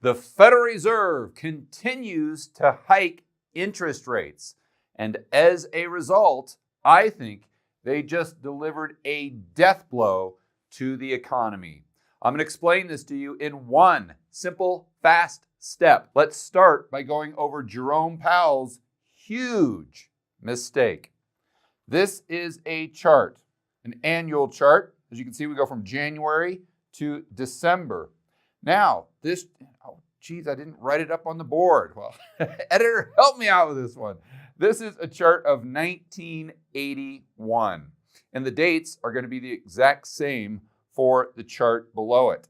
The Federal Reserve continues to hike interest rates. And as a result, I think they just delivered a death blow to the economy. I'm going to explain this to you in one simple, fast step. Let's start by going over Jerome Powell's huge mistake. This is a chart, an annual chart. As you can see, we go from January to December. Now, I didn't write it up on the board. Well, editor, help me out with this one. This is a chart of 1981, and the dates are going to be the exact same for the chart below it.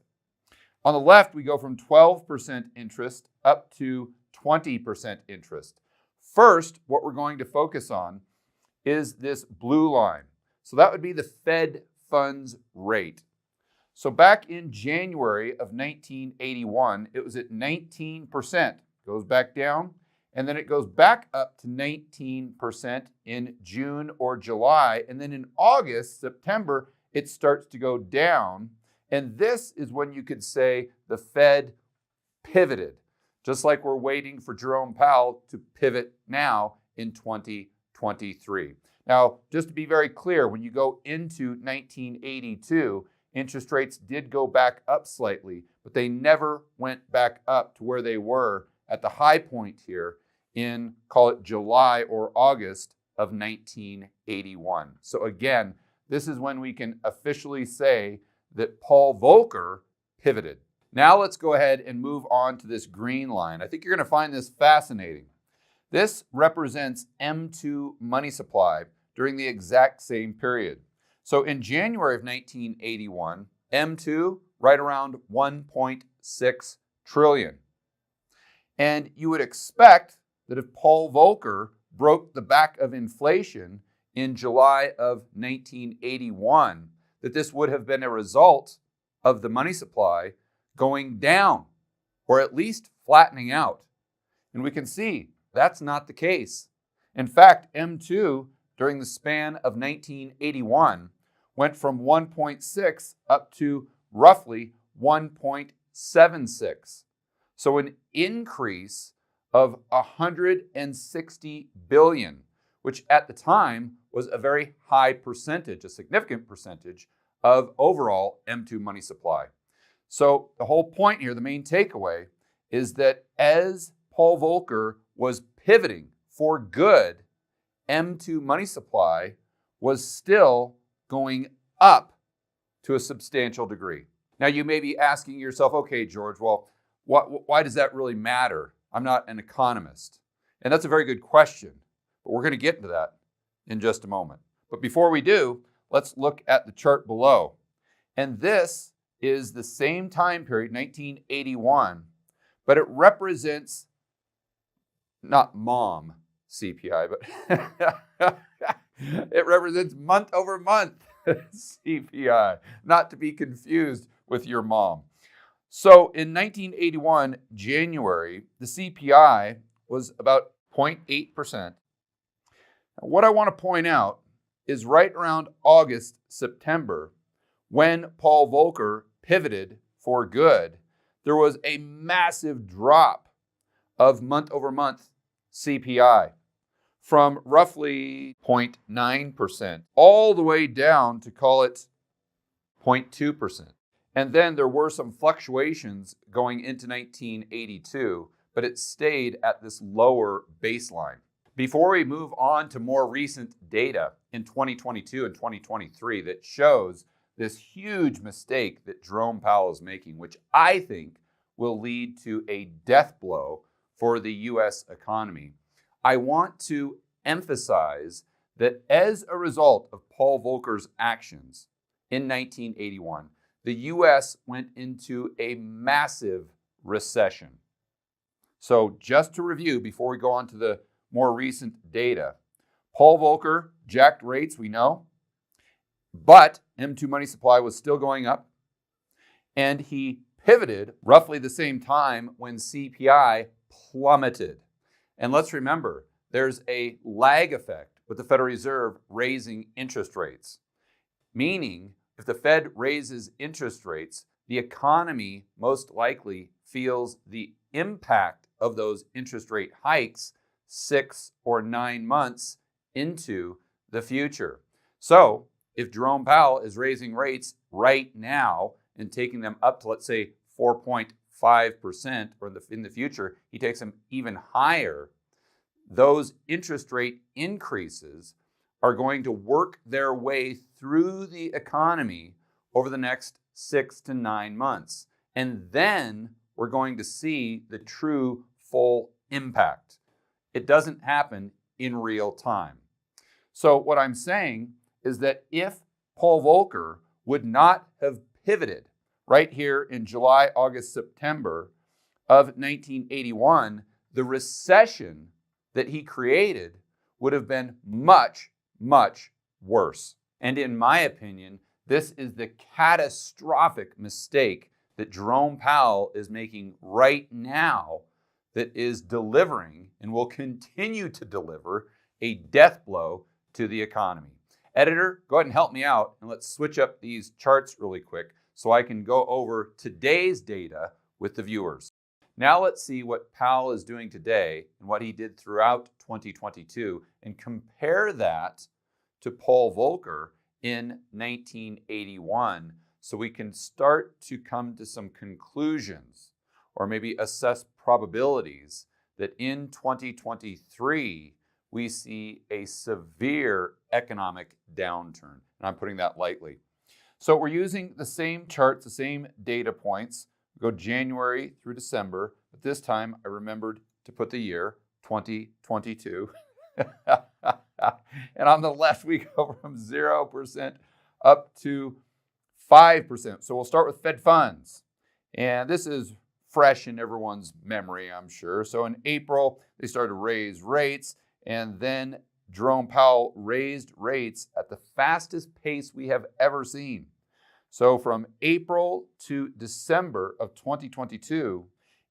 On the left, we go from 12% interest up to 20% interest. First, what we're going to focus on is this blue line. So that would be the Fed funds rate. So back in January of 1981, it was at 19%, goes back down, and then it goes back up to 19% in June or July. And then in August, September, it starts to go down. And this is when you could say the Fed pivoted, just like we're waiting for Jerome Powell to pivot now in 2023. Now, just to be very clear, when you go into 1982, interest rates did go back up slightly, but they never went back up to where they were at the high point here in, call it July or August of 1981. So again, this is when we can officially say that Paul Volcker pivoted. Now let's go ahead and move on to this green line. I think you're going to find this fascinating. This represents M2 money supply during the exact same period. So in January of 1981, M2 right around 1.6 trillion. And you would expect that if Paul Volcker broke the back of inflation in July of 1981, that this would have been a result of the money supply going down, or at least flattening out. And we can see that's not the case. In fact, M2 during the span of 1981 went from 1.6 up to roughly 1.76. So an increase of 160 billion, which at the time was a very high percentage, a significant percentage of overall M2 money supply. So the whole point here, the main takeaway, is that as Paul Volcker was pivoting for good, M2 money supply was still going up to a substantial degree. Now you may be asking yourself, okay, George, well, why does that really matter? I'm not an economist. And that's a very good question, but we're going to get into that in just a moment. But before we do, let's look at the chart below. And this is the same time period, 1981, but it represents not mom CPI, but it represents month over month CPI, not to be confused with your mom. So in 1981, January, the CPI was about 0.8%. What I want to point out is right around August, September, when Paul Volcker pivoted for good, there was a massive drop of month over month CPI from roughly 0.9% all the way down to, call it, 0.2%. And then there were some fluctuations going into 1982, but it stayed at this lower baseline. Before we move on to more recent data in 2022 and 2023 that shows this huge mistake that Jerome Powell is making, which I think will lead to a death blow for the U.S. economy, I want to emphasize that as a result of Paul Volcker's actions in 1981, the U.S. went into a massive recession. So just to review, before we go on to the more recent data, Paul Volcker jacked rates, we know, but M2 money supply was still going up, and he pivoted roughly the same time when CPI plummeted. And let's remember, there's a lag effect with the Federal Reserve raising interest rates, meaning if the Fed raises interest rates, the economy most likely feels the impact of those interest rate hikes 6 or 9 months into the future. So if Jerome Powell is raising rates right now and taking them up to, let's say, 4.5%, or in the future, he takes them even higher, those interest rate increases are going to work their way through the economy over the next 6 to 9 months. And then we're going to see the true full impact. It doesn't happen in real time. So what I'm saying is that if Paul Volcker would not have pivoted right here in July, August, September of 1981, the recession that he created would have been much, much worse. And in my opinion, this is the catastrophic mistake that Jerome Powell is making right now that is delivering and will continue to deliver a death blow to the economy. Editor, go ahead and help me out, and let's switch up these charts really quick so I can go over today's data with the viewers. Now let's see what Powell is doing today and what he did throughout 2022 and compare that to Paul Volcker in 1981 so we can start to come to some conclusions or maybe assess probabilities that in 2023 we see a severe economic downturn. And I'm putting that lightly. So we're using the same charts, the same data points. We go January through December, but this time I remembered to put the year 2022. And on the left, we go from 0% up to 5%. So we'll start with Fed funds. And this is fresh in everyone's memory, I'm sure. So in April, they started to raise rates, and then Jerome Powell raised rates at the fastest pace we have ever seen. So from April to December of 2022,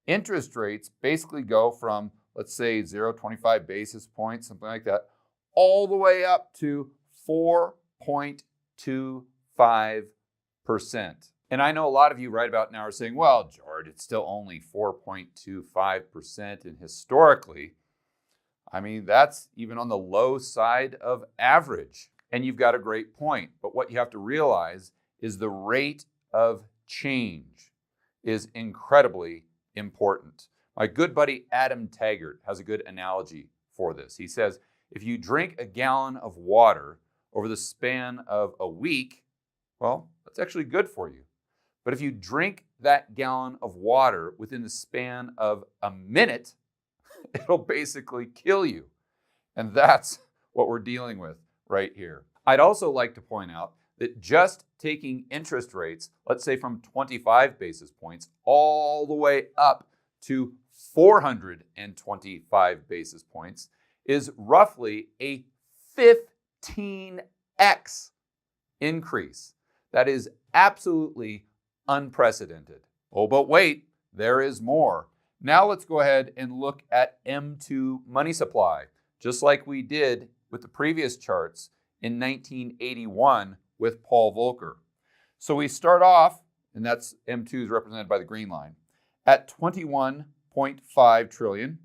interest rates basically go from, let's say, 0.25 basis points, something like that, all the way up to 4.25%. And I know a lot of you right about now are saying, well, George, it's still only 4.25%. And historically, I mean, that's even on the low side of average. And you've got a great point. But what you have to realize is the rate of change is incredibly important. My good buddy Adam Taggart has a good analogy for this. He says, if you drink a gallon of water over the span of a week, well, that's actually good for you. But if you drink that gallon of water within the span of a minute, it'll basically kill you. And that's what we're dealing with right here. I'd also like to point out that just taking interest rates, let's say from 25 basis points all the way up to 425 basis points, is roughly a 15x increase. That is absolutely unprecedented. Oh, but wait, there is more. Now let's go ahead and look at M2 money supply, just like we did with the previous charts in 1981 with Paul Volcker. So we start off, and that's M2 is represented by the green line, at 21.5 trillion,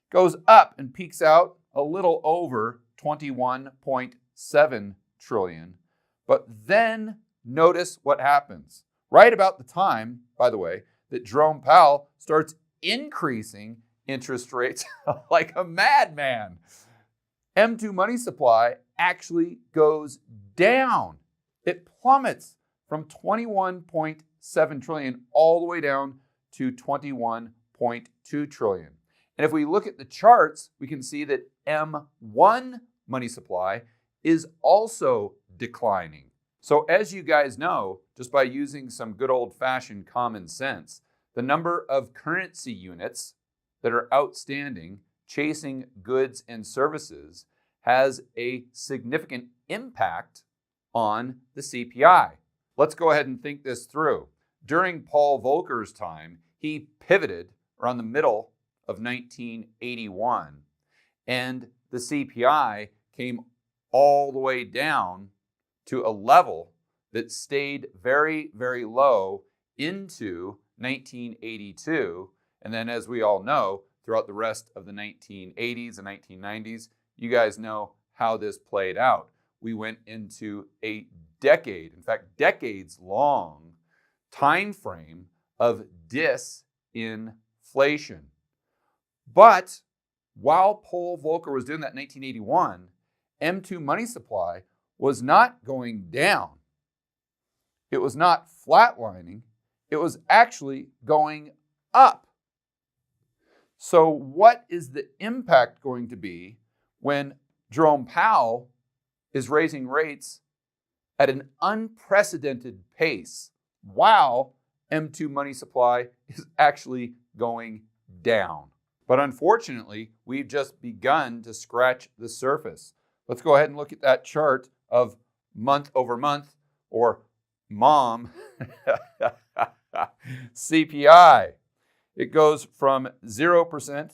goes up and peaks out a little over 21.7 trillion. But then notice what happens. Right about the time, by the way, that Jerome Powell starts increasing interest rates like a madman, M2 money supply actually goes down. It plummets from 21.7 trillion all the way down to 21.2 trillion. And if we look at the charts, we can see that M1 money supply is also declining. So as you guys know, just by using some good old-fashioned common sense, the number of currency units that are outstanding chasing goods and services has a significant impact on the CPI. Let's go ahead and think this through. During Paul Volcker's time, he pivoted around the middle of 1981, and the CPI came all the way down to a level that stayed very, very low into 1982. And then, as we all know, throughout the rest of the 1980s and 1990s, you guys know how this played out. We went into a decade, in fact, decades-long time frame of disinflation. But while Paul Volcker was doing that in 1981, M2 money supply was not going down. It was not flatlining. It was actually going up. So what is the impact going to be when Jerome Powell is raising rates at an unprecedented pace while M2 money supply is actually going down? But unfortunately, we've just begun to scratch the surface. Let's go ahead and look at that chart of month over month, or MOM, CPI. It goes from 0%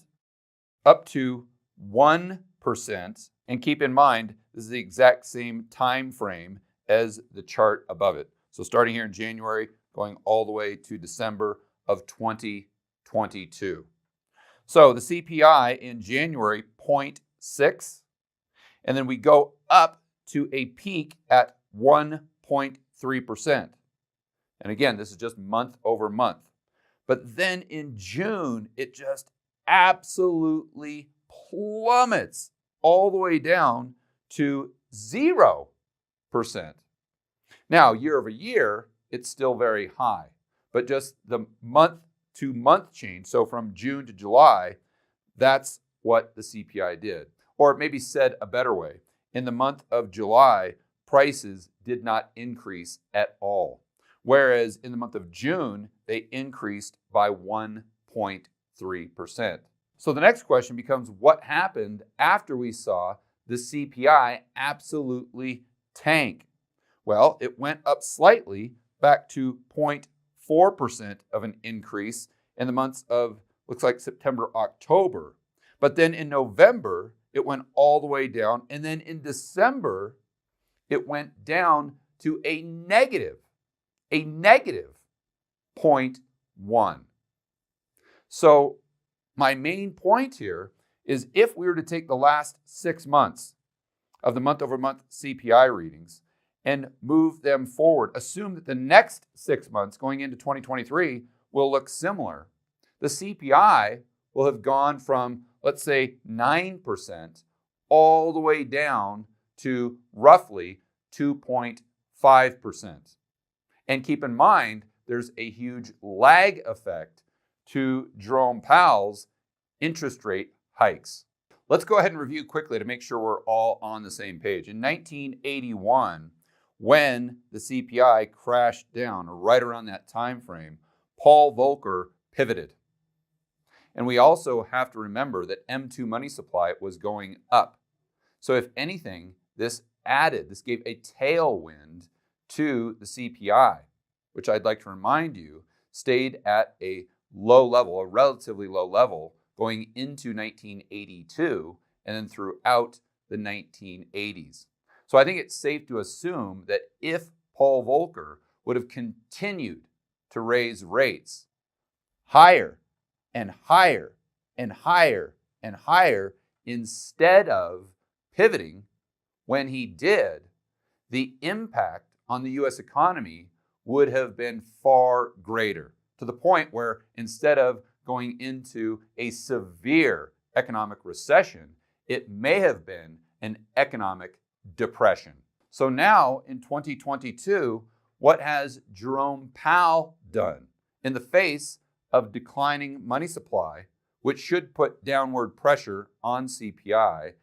up to 1%. And keep in mind, this is the exact same time frame as the chart above it. So starting here in January, going all the way to December of 2022. So the CPI in January, 0.6, and then we go up to a peak at 1.3%. And again, this is just month over month. But then in June, it just absolutely plummets all the way down to 0%. Now, year over year, it's still very high, but just the month-to-month change, so from June to July, that's what the CPI did. Or maybe said a better way, in the month of July, prices did not increase at all, whereas in the month of June, they increased by 1.3%. So the next question becomes, what happened after we saw the CPI absolutely tank? Well, it went up slightly back to 0.4% of an increase in the months of, looks like September, October. But then in November, it went all the way down. And then in December, it went down to a negative 0.1. So my main point here is, if we were to take the last 6 months of the month-over-month CPI readings and move them forward, assume that the next 6 months going into 2023 will look similar, the CPI will have gone from, let's say, 9% all the way down to roughly 2.5%. And keep in mind, there's a huge lag effect to Jerome Powell's interest rate hikes. Let's go ahead and review quickly to make sure we're all on the same page. In 1981, when the CPI crashed down, right around that time frame, Paul Volcker pivoted. And we also have to remember that M2 money supply was going up. So if anything, this gave a tailwind to the CPI, which I'd like to remind you stayed at a low level, a relatively low level, going into 1982 and then throughout the 1980s. So I think it's safe to assume that if Paul Volcker would have continued to raise rates higher and higher and higher and higher instead of pivoting when he did, the impact on the U.S. economy would have been far greater, to the point where instead of going into a severe economic recession, it may have been an economic depression. So now in 2022, what has Jerome Powell done in the face of declining money supply, which should put downward pressure on CPI,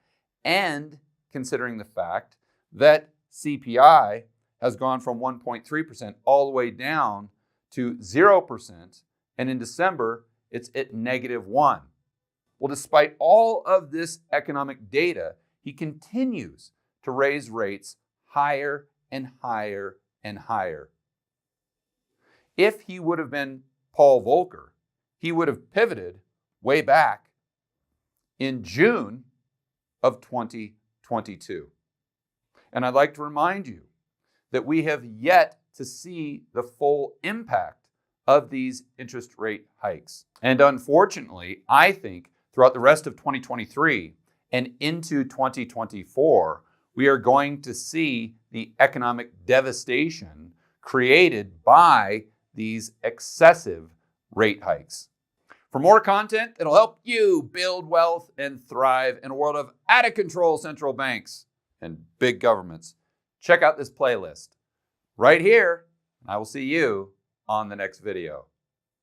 and considering the fact that CPI has gone from 1.3% all the way down to 0%, and in December, it's at -1. Well, despite all of this economic data, he continues to raise rates higher and higher and higher. If he would have been Paul Volcker, he would have pivoted way back in June of 2022. And I'd like to remind you that we have yet to see the full impact of these interest rate hikes. And unfortunately, I think throughout the rest of 2023 and into 2024, we are going to see the economic devastation created by these excessive rate hikes. For more content that'll help you build wealth and thrive in a world of out-of-control central banks and big governments, check out this playlist right here. I will see you on the next video.